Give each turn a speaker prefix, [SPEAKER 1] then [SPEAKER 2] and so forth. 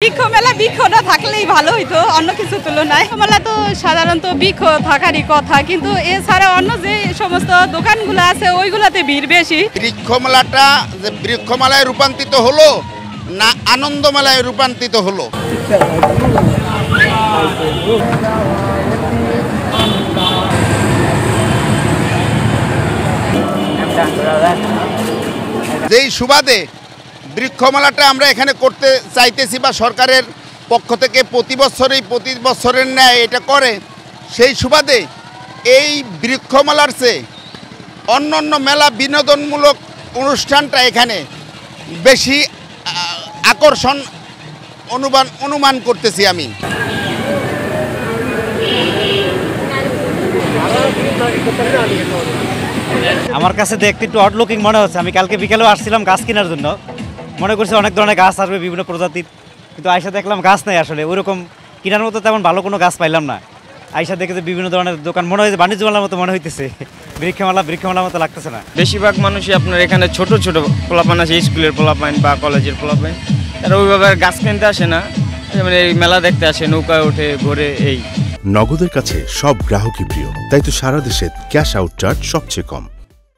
[SPEAKER 1] বৃক্ষ মেলা বৃক্ষ না থাকলেই ভালো হইতো অন্য কিছু তুলনায়। মেলা তো সাধারণত বৃক্ষ থাকারই কথা, কিন্তু এছাড়া অন্য যে সমস্ত দোকানগুলো আছে ওইগুলোতে ভিড় বেশি।
[SPEAKER 2] বৃক্ষ মেলাটা যে বৃক্ষ মেলায় রূপান্তরিত হলো না আনন্দ মেলায় রূপান্তরিত হলো? যেই সুবাদে বৃক্ষ মেলাটা আমরা এখানে করতে চাইতেছি বা সরকারের পক্ষ থেকে প্রতি বছরের ন্যায় এটা করে, সেই সুবাদে এই বৃক্ষ মেলার চেয়ে অন্য মেলা বিনোদনমূলক অনুষ্ঠানটা এখানে বেশি আকর্ষণ অনুমান করতেছি আমি।
[SPEAKER 3] আমার কাছে দেখতে একটু অড লুকিং মনে হচ্ছে। আমি কালকে বিকেলেও আসছিলাম গাছ কেনার জন্য, মনে করছি অনেক ধরনের গাছ আসবে বিভিন্ন প্রজাতির, কিন্তু আইসা দেখলাম গাছ নেই। আসলে ওইরকম কেনার মতো তেমন ভালো কোনো গাছ পাইলাম না। আইসা দেখে যে বিভিন্ন ধরনের দোকান মনে হয় বাণিজ্য মেলার মতো মনে হইতেছে, বৃক্ষ মেলার মতো লাগতেছে না।
[SPEAKER 4] বেশিরভাগ মানুষই আপনার এখানে ছোট ছোট পোলাপান আছে, স্কুলের পোলাপান বা কলেজের পোলাপান, তারা ওইভাবে গাছ কিনতে আসে না, মানে এই মেলা দেখতে আসে, নৌকায় ওঠে ঘোরে। এই
[SPEAKER 5] নগদের কাছে সব গ্রাহকই প্রিয়, তাই তো সারা দেশে ক্যাশ আউট চার্জ সবচেয়ে কম।